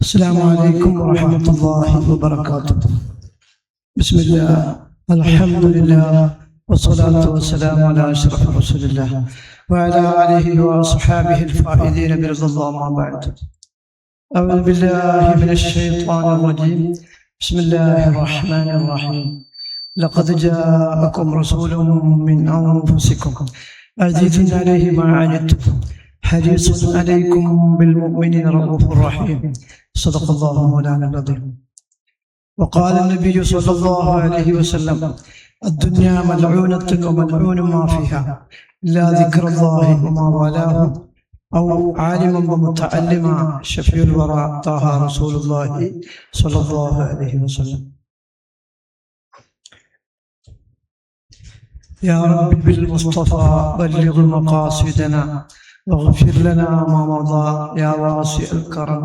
السلام عليكم ورحمة الله وبركاته. بسم الله، الحمد لله، والصلاة والسلام على أشرف رسول الله وعلى آله وأصحابه الفائزين برضا الله. ما بعد، أعوذ بالله من الشيطان الرجيم. بسم الله الرحمن الرحيم. لقد جاءكم رسول من أنفسكم عزيز عليه ما عنتم حريص عليكم بالمؤمنين رؤوف رحيم. صدق الله مولانا العظيم. وقال النبي صلى الله عليه وسلم: الدنيا ملعونة وملعون ما فيها إلا ذكر الله وما والاه أو عالما ومتعلما شفيع الورى طه رسول الله صلى الله عليه وسلم. يا رب بالمصطفى بلغ مقاصدنا واغفر لنا ما مضى يا واسع الكرم.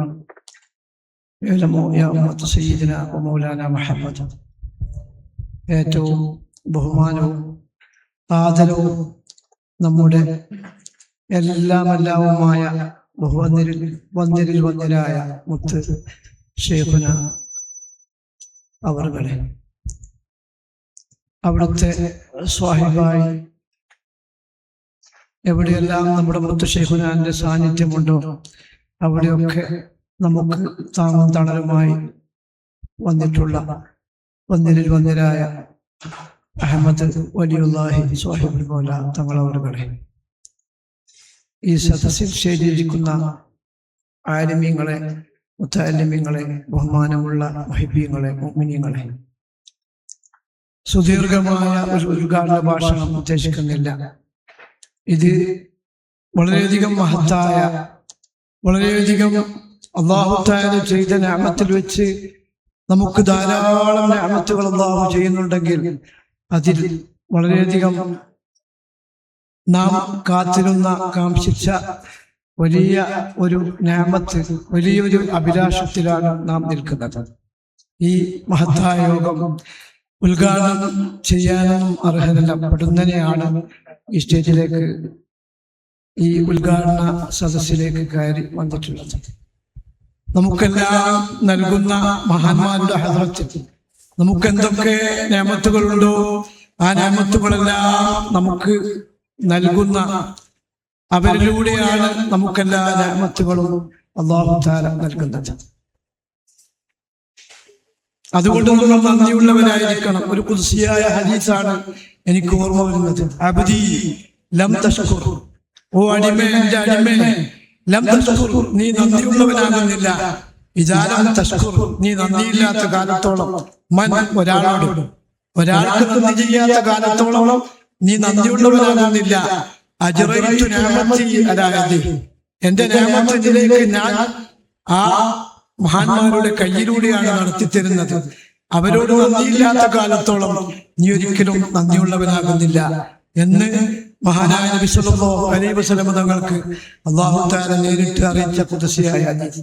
اعلموا يا أمة سيدنا ومولانا محمد. ഏറ്റവും ബഹുമാനവും ആദരവും നമ്മുടെ എല്ലാവുമായ വന്ദരായ മുത്ത് ശൈഖുന അവർകളെ, അവിടുത്തെ സ്വാഹിബായി എവിടെയെല്ലാം നമ്മുടെ മുത്ത് ശൈഖുനാന്റെ സാന്നിധ്യമുണ്ടോ അവിടെയൊക്കെ നമുക്ക് താങ്ങും തണലുമായി വന്നിട്ടുള്ള വന്ദരായ അഹമ്മദ് വലിയുല്ലാഹി സ്വാഹിബുൽ മൗല തങ്ങളവറുകളെ, ഈ സദസ്സിൽ ശേഖരിക്കുന്ന ആലിമീങ്ങളെ, മുത്തഅല്ലിമീങ്ങളെ, ബഹുമാനമുള്ള മുഹിബ്ബീങ്ങളെ, മുഅ്മിനീങ്ങളെ, സുദീർഘമായ ഒരു ഉദ്ഘാടന ഭാഷണം ഉദ്ദേശിക്കുന്നില്ല. ഇത് വളരെയധികം മഹത്തായ, വളരെയധികം അല്ലാഹു തആല ചെയ്ത നിഅമത്തിൽ വെച്ച് നമുക്ക് ധാരാളം നിഅമത്തുകൾ അല്ലാഹു ചെയ്യുന്നുണ്ടെങ്കിൽ അതിൽ വളരെയധികം നാം കാത്തിരുന്ന, കാംക്ഷിച്ച വലിയ ഒരു നിഅമത്ത്, വലിയൊരു അഭിലാഷത്തിലാണ് നാം നിൽക്കുന്നത്. ഈ മഹത്തായ യോഗം ഉദ്ഘാടനം ചെയ്യാനൊന്നും അർഹനല്ല, പെടുന്നതിനെയാണ് ഈ സ്റ്റേജിലേക്ക്, ഈ ഉദ്ഘാടന സദസ്സിലേക്ക് കയറി വന്നിട്ടുള്ളത്. നമുക്കെല്ലാം നൽകുന്ന മഹാന്മാരുടെ ഹദ്റത്തിൽ നമുക്ക് എന്തൊക്കെ നിഅമത്തുകളുണ്ടോ ആ നിഅമത്തുകളെല്ലാം നമുക്ക് നൽകുന്ന അവരിലൂടെയാണ് നമുക്കെല്ലാ നിഅമത്തുകളും അല്ലാഹു തആല നൽകുന്നത്. അതുകൊണ്ട് നമ്മൾ നന്ദിയുള്ളവരായിരിക്കണം. ഒരു ഖുദ്സിയായ ഹദീസാണ് എനിക്ക് ഓർമ്മ വരുന്നത്. അബ്ദി ലം തഷ്കുർ, ഓ അടിമേ, എൻ്റെ അടിമേ, ലം തഷ്കുർ, നീ നന്ദിയുള്ളവനാകുന്നില്ല. ഇദാ ലം തഷ്കുർ, നീ നന്ദിയില്ലാത്ത കാലത്തോളം, മൻ, ഒരാൾക്ക് നന്ദി ചെയ്യാത്ത കാലത്തോളം നീ നന്ദിയുള്ളവനാകുന്നില്ല. അജ്റൈതു നിഅമതി അലാ യദി, എൻ്റെ നിഅമത്തിലേക്ക് ഞാൻ ആ മഹാന്മാരുടെ കയ്യിലൂടെയാണ് നടത്തിത്തരുന്നത്. അവരോട് നന്ദിയില്ലാത്ത കാലത്തോളം നീ ഒരിക്കലും നന്ദിയുള്ളവനാകുന്നില്ല എന്ന് മഹാനായ നബി സല്ലല്ലാഹു അലൈഹി വസല്ലം തങ്ങൾക്ക് അല്ലാഹു തആല നേരിട്ട് അറിയിച്ച ഖുദ്സിയായ ഹദീസ്.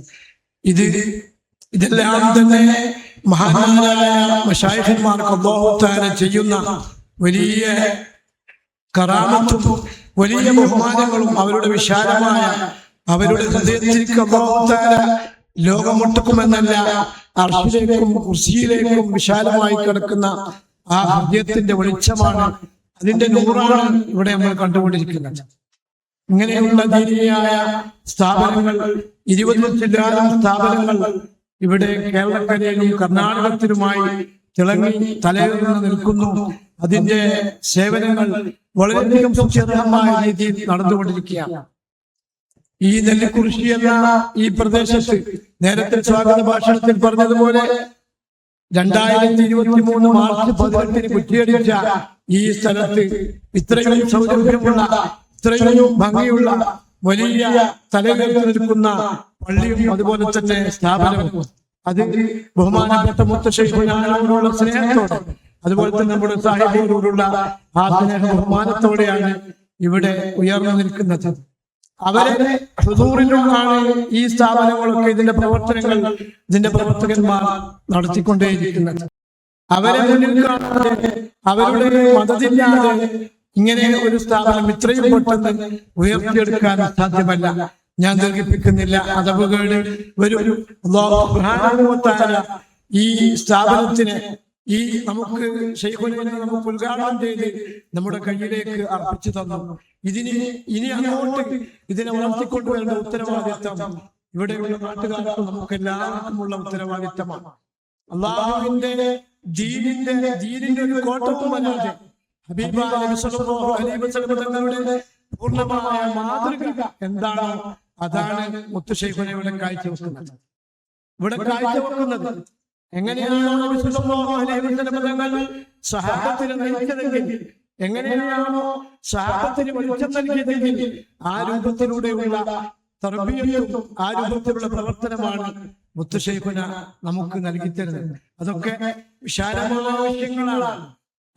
ഇതെല്ലാം തന്നെ മഹാന്മാരായ മശായിഖന്മാർക്ക് അല്ലാഹു തആല ചെയ്യുന്ന വലിയ കറാമത്തും വലിയ ബഹുമാനങ്ങളും അവരുടെ വിശാലമായ അവരുടെ ഹൃദയത്തിലേക്ക് അല്ലാഹു തആല ലോകമൊട്ടുക്കുമെന്നല്ല, അർശിലേക്കും കുർസിയിലേക്കും വിശാലമായി കിടക്കുന്ന ആ ഹൃദയത്തിന്റെ വെളിച്ചമാണ്, അതിന്റെ നൂറാണ് ഇവിടെ നമ്മൾ കണ്ടുകൊണ്ടിരിക്കുന്നത്. ഇങ്ങനെയുള്ള ദീനിയായ സ്ഥാപനങ്ങൾ, 20 സ്ഥാപനങ്ങൾ ഇവിടെ കേരളക്കരയിലും കർണാടകത്തിലുമായി തിളങ്ങി തലയുയർന്ന് നിൽക്കുന്നു. അതിന്റെ സേവനങ്ങൾ വളരെയധികം സുചിരമായ രീതിയിൽ നടന്നുകൊണ്ടിരിക്കുകയാണ്. ഈ നെല്ലിക്കുറിശി എന്ന ഈ പ്രദേശത്ത് നേരത്തെ സ്വാഗത ഭാഷണത്തിൽ പറഞ്ഞതുപോലെ 2023 മാർച്ച് 18 കുറ്റിയടിച്ച ഈ സ്ഥലത്ത് ഇത്രയും സൗകര്യമുള്ള, ഇത്രയും ഭംഗിയുള്ള, വലിയ തലയുയർത്തി നിൽക്കുന്ന പള്ളിയും അതുപോലെ തന്നെ സ്ഥാപനവും, അത് ബഹുമാനപ്പെട്ട മുത്ത് ശൈഖുനാനോടുള്ള സ്നേഹത്തോടെ, അതുപോലെ തന്നെ നമ്മുടെ സാഹിബിനോടുള്ള ആ സ്നേഹ ബഹുമാനത്തോടെയാണ് ഇവിടെ ഉയർന്നു നിൽക്കുന്നത്. അവരെ ഹുദൂറിലാണ് ഈ സ്ഥാപനങ്ങളൊക്കെ, ഇതിന്റെ പ്രവർത്തനങ്ങൾ, ഇതിന്റെ പ്രവർത്തകന്മാർ നടത്തിക്കൊണ്ടേയിരിക്കുന്നത്. അവരെ മുന്നിൽ കാണാതെ, അവരുടെ മതത്തില്ലാതെ ഇങ്ങനെ ഒരു സ്ഥാപനം ഇത്രയും പെട്ടെന്ന് ഉയർത്തിയെടുക്കാൻ സാധ്യമല്ല. ഞാൻ ദീർഘിപ്പിക്കുന്നില്ല. അതവുകേട് വരും. അല്ലാഹു സുബ്ഹാനഹു വ തആല ഈ സ്ഥാപനത്തിന് ഈ നമുക്ക് ശൈഖുനെ നമുക്ക് ഉദ്ഘാടനം ചെയ്ത് നമ്മുടെ കയ്യിലേക്ക് അർപ്പിച്ചു തന്നു. ഇനി അങ്ങോട്ട് ഇതിനെ വളർത്തിക്കൊണ്ടുവരേണ്ട ഉത്തരവാദിത്തം ഇവിടെയുള്ള നാട്ടുകാർക്ക് നമുക്ക് എല്ലാവർക്കുമുള്ള ഉത്തരവാദിത്തമാണ്. അള്ളാഹുവിന്റെ ദീനിന്റെ ഒരു കോട്ടവും വരാതെ ഹബീബായ നബി സല്ലല്ലാഹു അലൈഹി വസല്ലം തങ്ങളുടെ പൂർണ്ണമായ മാതൃക എന്താണോ അതാണ് മുത്തു ശൈഖുന ഇവിടെ കാഴ്ചവെക്കുന്നത്. എങ്ങനെയാണോ നബി സല്ലല്ലാഹു അലൈഹി വസല്ലം തങ്ങൾ സ്വഹാബത്തിനെ നയിച്ചതെങ്കിൽ, എങ്ങനെയാണോ സ്വഹാബത്തിന് വെളിച്ചം നൽകിയതെങ്കിൽ ആ രൂപത്തിലൂടെയുള്ള തർബിയത്തും ആ രൂപത്തിലുള്ള പ്രവർത്തനമാണ് മുത്തു ശൈഖുന നമുക്ക് നൽകിത്തരുന്നത്. അതൊക്കെ വിശാലമായ വിഷയങ്ങളാണ്.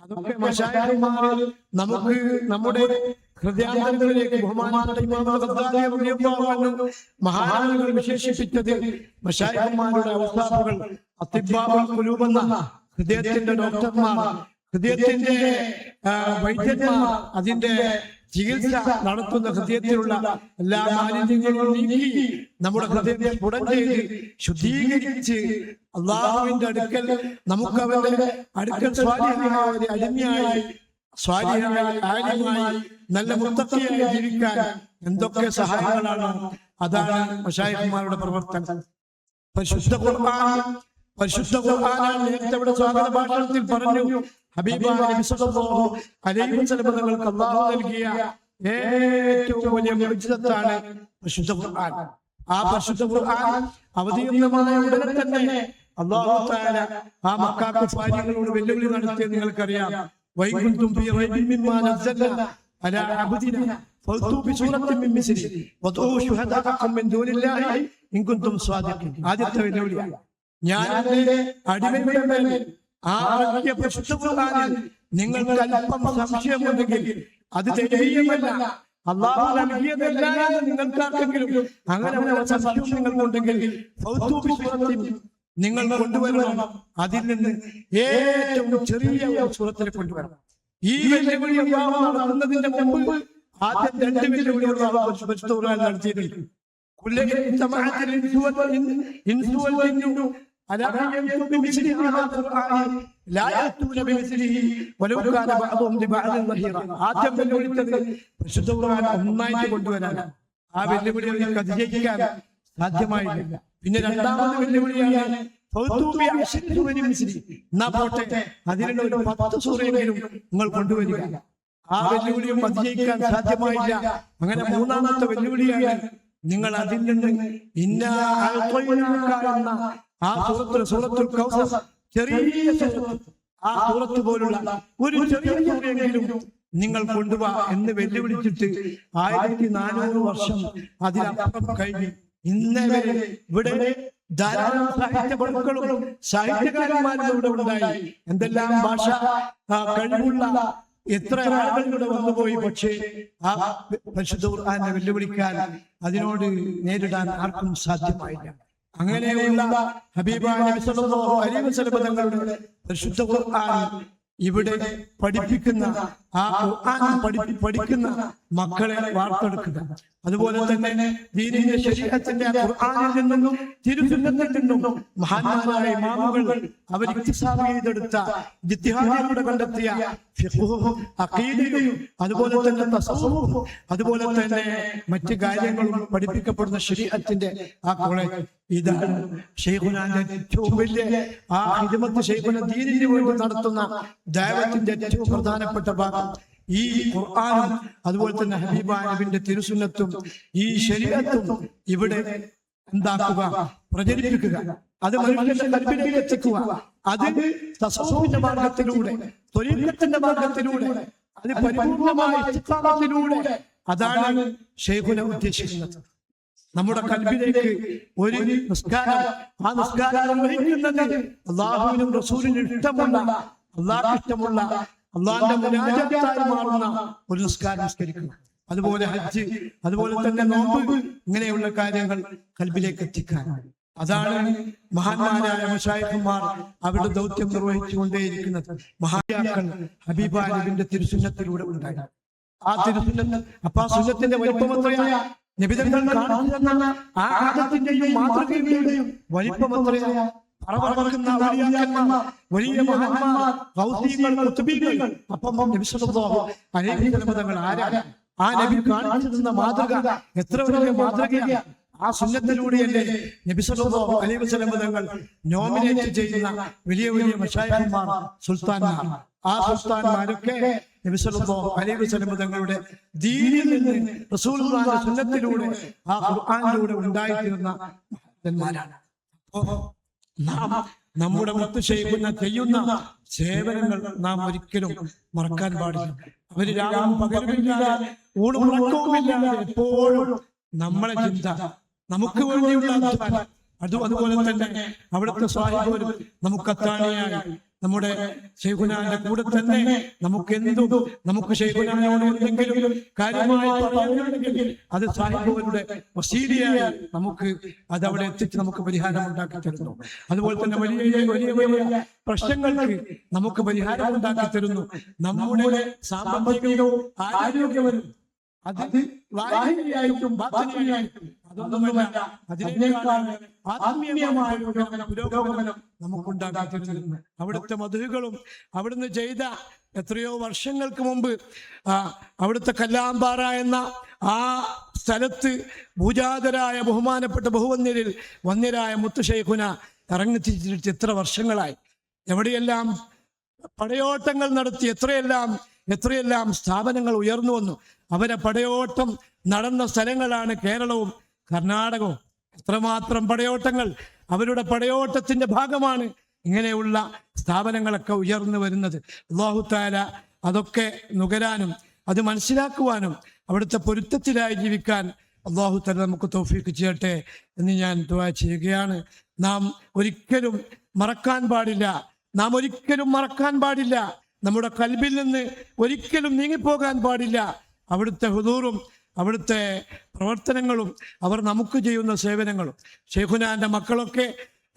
അതൊക്കെ മശായിഖുമാർ നമുക്ക് നമ്മുടെ ഹൃദയാന്തരങ്ങളിലേക്ക് ബഹുമാനപ്പെട്ട ഇമാം ഗദ്ദാലി റളിയല്ലാഹു അൻഹു മഹാനാളുകൾ വിശേഷിപ്പിച്ചത് മശായിഖുമാരുടെ ഔസാഫുകൾ, അത്തിബ്ബാഉൽ ഖുലൂബ് എന്ന ഹൃദയത്തിന്റെ ഡോക്ടർമാർ, ഹൃദയത്തിന്റെ വൈദ്യന്മാർ, അതിന്റെ ചികിത്സ നടത്തുന്ന ഹൃദയത്തിലുള്ള എല്ലാ മാലിന്യങ്ങളും നീക്കി നമ്മുടെ ഹൃദയത്തെ സ്ഫുടം ചെയ്ത് ശുദ്ധീകരിച്ച് അള്ളാഹുവിന്റെ അടുക്കൽ നമുക്ക് അവരുടെ അടുക്കൽ സ്വാലിഹായ അടിമയായി, സ്വാലിഹായ ആലിമായി, നല്ല മുത്തഖിയായി ജീവിക്കാൻ എന്തൊക്കെ സഹായങ്ങളാണ്. അതാണ് മശായിഖുമാരുടെ പ്രവർത്തനം. പരിശുദ്ധ ഖുർആൻ നേരത്തെ ഇവിടെ സ്വാഗത ഭാഷണത്തിൽ പറഞ്ഞു. ഹബീബായ നബി സല്ലല്ലാഹു അലൈഹി വസല്ലം തങ്ങൾക്ക് അല്ലാഹു നൽകിയ ഏറ്റവും വലിയ മുഅ്ജിസത്താണ് പരിശുദ്ധ ഖുർആൻ. ആ പരിശുദ്ധ ഖുർആൻ അവതീർണമായ ഉടനെ തന്നെ അല്ലാഹു തആല ആ മക്ക കുഫാരികളോട് വെല്ലുവിളി നടത്തിയത് നിങ്ങൾക്കറിയാം. വൈകുന്തും ഫീ റൈബിൻ മിമ്മാ നസ്സൽനാ അലാ അബ്ദിനാ ഫഅ്തു ബിസൂറത്തിൻ മിൻ മിസ്ലിഹി വദഊ ശുഹദാഅക്കും മിൻ ദൂനില്ലാഹി ഇൻ കുൻതും സ്വാദിഖീൻ. ആദ്യത്തെ വെല്ലുവിളിയാണ്. ഞാൻ എന്റെ അടിമയുടെ മേൽ ആ പരിശുദ്ധ ഖുർആനിൽ നിങ്ങൾക്ക് അല്പം സംശയമുണ്ടെങ്കിൽ അത് ദൈവീയമല്ല, അല്ലാഹു നൽകിയതല്ല എന്ന് നിങ്ങൾക്കാർക്കെങ്കിലും അങ്ങനെ ഒരു സംശയം നിങ്ങൾക്കുണ്ടെങ്കിൽ നിങ്ങൾ കൊണ്ടുവരണം. അതിൽ നിന്ന് ഏറ്റവും ചെറിയ ഒരു സൂറത്തിനെ കൊണ്ടുവരണം. ഈ വെല്ലുവിളി അല്ലാഹു നടത്തുന്നതിന്റെ മുമ്പ് ആദ്യം രണ്ട് വെല്ലുവിളികൾ പരിശുദ്ധ ഖുർആൻ നടത്തിയിട്ടുണ്ട്. ആദ്യം വെല്ലുവിളിച്ചത് പരിശുദ്ധ ഖുർആൻ ഒന്നായിട്ട് കൊണ്ടുവരാൻ. ആ വെല്ലുവിളി അതിജയിക്കാൻ സാധ്യമായില്ല. പിന്നെ രണ്ടാമത് വെല്ലുവിളിയാണ് എന്നാ പോട്ടെ, അതിനുള്ള ഒരു 10 സൂറയെങ്കിലും നിങ്ങൾ കൊണ്ടുവരിക. ആ വെല്ലുവിളിയും അതിജയിക്കാൻ സാധ്യമായില്ല. അങ്ങനെ മൂന്നാമത്തെ വെല്ലുവിളിയാണ് നിങ്ങൾ അതിൽ നിന്ന് എന്ന ആ സൂറത്തുൽ കൗസർ, ചെറിയ സൂറത്ത്, ആ സൂറത്ത് പോലുള്ള ഒരു ചെറിയ സൂറയെങ്കിലും നിങ്ങൾ കൊണ്ടുപോവാ എന്ന് വെല്ലുവിളിച്ചിട്ട് 1400 വർഷം അതിലപ്പുറം കഴിഞ്ഞ് ഇന്നവരെ ഇവിടെ ധാരാളം സാഹിത്യ പടുക്കളും സാഹിത്യകാരന്മാരും ഇവിടെ ഉണ്ടായി. എന്തെല്ലാം ഭാഷ കഴിവുള്ള എത്ര ആളുകൾ ഇവിടെ വന്നുപോയി. പക്ഷേ ആ പരിശുദ്ധ ഖുർആനെ വെല്ലുവിളിക്കാൻ, അതിനോട് നേരിടാൻ ആർക്കും സാധ്യമായില്ല. അങ്ങനെയുള്ള ഹബീബായ നബി സല്ലല്ലാഹു അലൈഹി വസല്ലം തങ്ങളുടെ പരിശുദ്ധ ഖുർആൻ ഇവിടെ പഠിപ്പിക്കുന്ന, ആ ഖുർആൻ പഠിക്കുന്ന മക്കളെ വാർത്തെടുക്കുക. അതുപോലെ തന്നെ ദീനിന്റെ ശരീഅത്തിന്റെ ഖുർആനിൽ നിന്നും തിരുസുന്നത്തിൽ നിന്നും മഹാന്മാരായ ഇമാമുകൾ അവർ ഇക്തിസാബ് ചെയ്തെടുത്ത, ഇജ്തിഹാദിലൂടെ കണ്ടെത്തിയ ഫിഖ്ഹും അഖീദയും അതുപോലെ തന്നെ തസവ്വുഫും അതുപോലെ തന്നെ മറ്റു കാര്യങ്ങളും പഠിപ്പിക്കപ്പെടുന്ന ശരീഅത്തിന്റെ ആ കോളേജ്. ഇതാണ് ശൈഖുനാന്റെ ഏറ്റവും വലിയ ആ ഖിദ്മത്ത്. ശൈഖുന ദീനിന് വേണ്ടി നടത്തുന്ന ദഅവത്തിന്റെ ഏറ്റവും പ്രധാനപ്പെട്ട ഭാഗം ഈ ഖുർആനും അതുപോലെ തന്നെ ഹബീബായ നബിയുടെ തിരുസുന്നത്തും ഈ ശരീഅത്തും ഇവിടെ എന്താക്കുക, പ്രചരിപ്പിക്കുക. അത് മനുഷ്യന്റെ കൽബിലേക്ക് എത്തിക്കുക. അത് തസവ്വുഫിന്റെ മാർഗത്തിലൂടെ, ത്വരീഖത്തിന്റെ മാർഗത്തിലൂടെ, അത് പരിപൂർണമായ ഇസ്തിഖാമത്തിലൂടെ. അതാണ് ശൈഖുന ഉദ്ദേശിക്കുന്നത്. നമ്മുടെ കൽബിലേക്ക് ഒരു നിസ്കാരം, ആ നിസ്കാരം നിർവഹിക്കുന്നത് അല്ലാഹുവിനും റസൂലിനും ഇഷ്ടമുള്ള, അല്ലാഹുവിന് ഇഷ്ടമുള്ള, അല്ലാഹുവിന്റെ മുനാജത്തായി മാറുന്ന ഒരു നിസ്കാരം നിസ്കരിക്കുക. അതുപോലെ ഹജ്ജ്, അതുപോലെ തന്നെ നോമ്പ്, ഇങ്ങനെയുള്ള കാര്യങ്ങൾ കൽബിലേക്ക് എത്തിക്കാൻ. അതാണ് മഹാന്മാരായ മശായിഖുമാർ അവരുടെ ദൗത്യം നിർവഹിച്ചുകൊണ്ടേയിരിക്കുന്നത്. മഹാന്മാക്കൾ ഹബീബായ നബിയുടെ തിരുസുന്നത്തിലൂടെ ഉണ്ടായി. ആ തിരുസുന്നത്ത്, അപ്പൊ ആ സുന്നത്തിന്റെ വലിപ്പം എത്രയാ? നിബിധങ്ങൾ കാണിച്ചു തന്ന ആദത്തിന്റെയും മാതൃകയുടെയും വലിപ്പം എത്രയാണ്. പറവറക്കുന്ന വലിയ മഹാന്മാർ, ഗൗസികൾ, ഖുതുബികൾ. അപ്പം നബി സല്ലല്ലാഹു അലൈഹി വസല്ലം ആരാണ്? ആ നബി കാണിച്ചു തന്ന മാതൃക എത്ര വലിയ മാതൃകയാണ്. ആ സുന്നത്തിലൂടെയല്ലേ നബി സല്ലല്ലാഹു അലൈഹി വസല്ലം തങ്ങൾ നോമിനേറ്റ് ചെയ്യുന്ന വലിയ വലിയ മശായിഖുമാർ, സുൽത്താൻമാർ. ആ സുൽത്താൻമാരൊക്കെ നബി സല്ലല്ലാഹു അലൈഹി വസല്ലം തങ്ങളുടെ ദീനിൽ നിന്ന് റസൂലുള്ളാഹിന്റെ സുന്നത്തിലൂടെ ആ ഖുർആനിലൂടെ ഉണ്ടായിത്തീർന്ന മഹാന്മാരാണ്. നാം നമ്മുടെ മുത്ത് ചെയ്യുന്ന സേവനങ്ങൾ നാം ഒരിക്കലും മറക്കാൻ പാടില്ല. അവര് രാവും പകലുമില്ലാതെ ഊണും ഉറക്കവുമില്ലാതെ എപ്പോഴും നമ്മളെ ചിന്ത, നമുക്ക് വേണ്ടിയുള്ള അധ്വാനം. അതുപോലെ തന്നെ അവിടുത്തെ സ്വാഹിബരും നമുക്ക് അത്താണിയായി നമ്മുടെ ശൈഖുനാന്റെ കൂടെ തന്നെ നമുക്ക് ശൈഖുനാനോട് എന്തെങ്കിലും കാര്യമായി പറയാനുണ്ടെങ്കിൽ അത് സാഹിബുകളുടെ വസീലിയായി നമുക്ക് അത് അവിടെ എത്തിച്ച് നമുക്ക് പരിഹാരം ഉണ്ടാക്കി തരുന്നു. അതുപോലെ തന്നെ വലിയ വലിയ വലിയ പ്രശ്നങ്ങൾക്ക് നമുക്ക് പരിഹാരം ഉണ്ടാക്കി തരുന്നു. നമ്മുടെ സാമ്പത്തികവും ആരോഗ്യവും അത് ലാഹിരിയായിട്ടും ബാത്തിനിയായിട്ടും അതൊന്നുമല്ല, അതിനേക്കാൾ ആത്മീയമായ പുരോഗമനം നമുക്കുണ്ടാക്കി തരുന്നു. അവിടുത്തെ മധുകളും അവിടുന്ന് ചെയ്ത എത്രയോ വർഷങ്ങൾക്ക് മുമ്പ് അവിടുത്തെ കല്ലാമ്പാറ എന്ന ആ സ്ഥലത്ത് പൂജാതരായ ബഹുമാനപ്പെട്ട ബഹുവന്യരിൽ വന്യരായ മുത്ത് ശൈഖുന ഇറങ്ങിത്തിരിച്ചിട്ട് എത്ര വർഷങ്ങളായി. എവിടെയെല്ലാം പടയോട്ടങ്ങൾ നടത്തി എത്രയെല്ലാം സ്ഥാപനങ്ങൾ ഉയർന്നു വന്നു. അവരെ പടയോട്ടം നടന്ന സ്ഥലങ്ങളാണ് കേരളവും കർണാടകവും. എത്രമാത്രം പടയോട്ടങ്ങൾ, അവരുടെ പടയോട്ടത്തിന്റെ ഭാഗമാണ് ഇങ്ങനെയുള്ള സ്ഥാപനങ്ങളൊക്കെ ഉയർന്നു വരുന്നത്. അല്ലാഹു തആല അതൊക്കെ നുകരാനും അത് മനസ്സിലാക്കുവാനും അവിടുത്തെ പൊരുത്തത്തിലായി ജീവിക്കാൻ അല്ലാഹു തആല നമുക്ക് തൗഫീഖ് ചെയ്യട്ടെ എന്ന് ഞാൻ ദുആ ചെയ്യുകയാണ്. നാം ഒരിക്കലും മറക്കാൻ പാടില്ല. നമ്മുടെ കൽബിൽ നിന്ന് ഒരിക്കലും നീങ്ങിപ്പോകാൻ പാടില്ല അവിടുത്തെ ഹുദൂറും അവിടുത്തെ പ്രവർത്തനങ്ങളും അവർ നമുക്ക് ചെയ്യുന്ന സേവനങ്ങളും. ശൈഖുനാന്റെ മക്കളൊക്കെ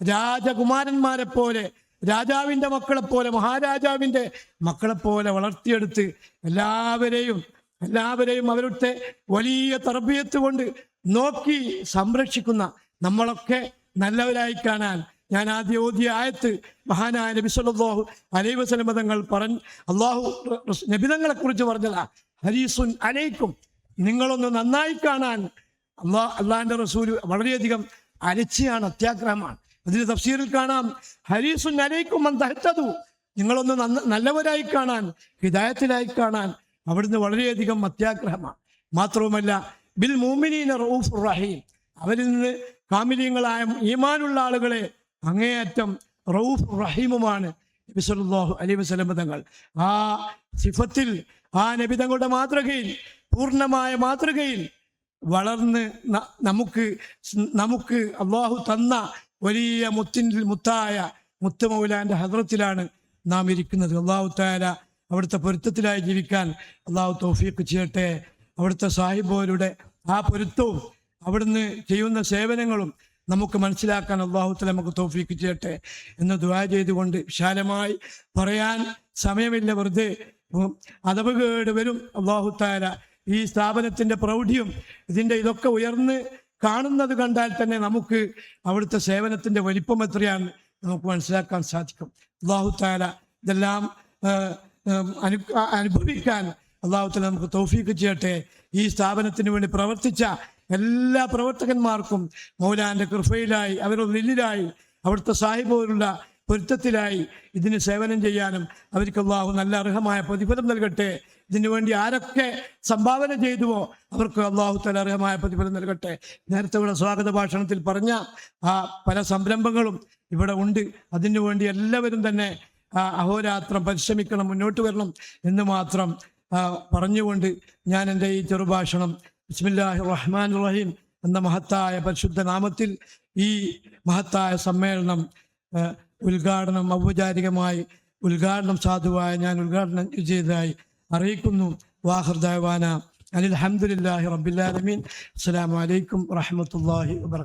രാജകുമാരന്മാരെ പോലെ, രാജാവിൻ്റെ മക്കളെ പോലെ, മഹാരാജാവിൻ്റെ മക്കളെ പോലെ വളർത്തിയെടുത്ത് എല്ലാവരെയും അവരുടെ വലിയ തർബിയത്ത് കൊണ്ട് നോക്കി സംരക്ഷിക്കുന്ന നമ്മളൊക്കെ നല്ലവരായി കാണാൻ ഞാൻ ആദ്യം ഓതിയ ആയത്ത് മഹാനായ നബി സല്ലല്ലാഹു അലൈഹി വസല്ലം തങ്ങൾ അല്ലാഹു നബിതങ്ങളെ കുറിച്ച് പറഞ്ഞതാ. ഹരീസുൻ അലൈക്കും, നിങ്ങളൊന്ന് നന്നായി കാണാൻ അള്ളാഹിന്റെ റസൂൽ വളരെയധികം അലച്ചിയാണ്, അത്യാഗ്രഹമാണ്. അതിന് തഫ്സീറിൽ കാണാം, ഹരീസുൻ അലൈക്കും അൻ തഹ്തദു, നിങ്ങളൊന്ന് നല്ലവരായി കാണാൻ, ഹിദായത്തിലായി കാണാൻ അവിടുന്ന് വളരെയധികം അത്യാഗ്രഹമാണ്. മാത്രവുമല്ല ബിൽ മുഅ്മിനീന റഊഫുർ റഹീം, അവരിൽ നിന്ന് കാമിലീങ്ങളായ ഈമാനുള്ള ആളുകളെ അങ്ങേയറ്റം റഊഫ് റഹീമുമാണ് നബി സല്ലല്ലാഹു അലൈഹി വസല്ലം തങ്ങൾ. ആ സിഫത്തിൽ, ആ നബി തങ്ങളുടെ മാതൃകയിൽ, പൂർണ്ണമായ മാതൃകയിൽ വളർന്ന് നമുക്ക് അള്ളാഹു തന്ന വലിയ മുത്തായ മുത്ത് മൗലാന്റെ ഹദ്റത്തിലാണ് നാം ഇരിക്കുന്നത്. അള്ളാഹു തആല അവിടുത്തെ പൊരുത്തത്തിലായി ജീവിക്കാൻ അള്ളാഹു തൗഫീഖ് ചെയ്യട്ടെ. അവിടുത്തെ സാഹിബോരുടെ ആ പൊരുത്തവും അവിടുന്ന് ചെയ്യുന്ന സേവനങ്ങളും നമുക്ക് മനസ്സിലാക്കാൻ അല്ലാഹു തആല നമുക്ക് തൗഫീഖ് ചെയ്യട്ടെ എന്ന് ദുആ ചെയ്തുകൊണ്ട്, വിശാലമായി പറയാൻ സമയമില്ല, വെറുതെ അതവുകേട് വരും. അല്ലാഹു തആല ഈ സ്ഥാപനത്തിന്റെ പ്രൗഢിയും ഇതൊക്കെ ഉയർന്ന് കാണുന്നത് കണ്ടാൽ തന്നെ നമുക്ക് അവിടുത്തെ സേവനത്തിന്റെ വലിപ്പം എത്രയാണ് നമുക്ക് മനസ്സിലാക്കാൻ സാധിക്കും. അല്ലാഹു തആല ഇതെല്ലാം അനുഭവിക്കാൻ അല്ലാഹു തആല നമുക്ക് തൗഫീഖ് ചെയ്യട്ടെ. ഈ സ്ഥാപനത്തിന് വേണ്ടി പ്രവർത്തിച്ച എല്ലാ പ്രവർത്തകന്മാർക്കും മൗലാന്റെ കൃപയിലായി, അവരുടെ ലില്ലിലായി, അവിടുത്തെ സാഹിബോരുള്ള പൊരുത്തത്തിലായി ഇതിന് സേവനം ചെയ്യാനും അവർക്ക് അല്ലാഹു നല്ല അർഹമായ പ്രതിഫലം നൽകട്ടെ. ഇതിനു വേണ്ടി ആരൊക്കെ സംഭാവന ചെയ്തുവോ അവർക്ക് അല്ലാഹു തആല അർഹമായ പ്രതിഫലം നൽകട്ടെ. നേരത്തെ ഇവിടെ സ്വാഗത ഭാഷണത്തിൽ പറഞ്ഞ ആ പല സംരംഭങ്ങളും ഇവിടെ ഉണ്ട്. അതിനു വേണ്ടി എല്ലാവരും തന്നെ അഹോരാത്രം പരിശ്രമിക്കണം, മുന്നോട്ട് വരണം എന്ന് മാത്രം പറഞ്ഞുകൊണ്ട് ഞാൻ എൻ്റെ ഈ ചെറുഭാഷണം ബിസ്മില്ലാഹിർ റഹ്മാനിർ റഹീം എന്ന മഹത്തായ പരിശുദ്ധ നാമത്തിൽ ഈ മഹത്തായ സമ്മേളനം ഔപചാരികമായി ഉദ്ഘാടനം സാധുവായ ഞാൻ ഉദ്ഘാടനം ചെയ്തതായി അറിയിക്കുന്നു. വാഖിർ ദഅവാന അൽഹംദുലില്ലാഹി റബ്ബിൽ ആലമീൻ. അസ്സലാമു അലൈക്കും വറഹ്മത്തുള്ളാഹി വബറകാതുഹു.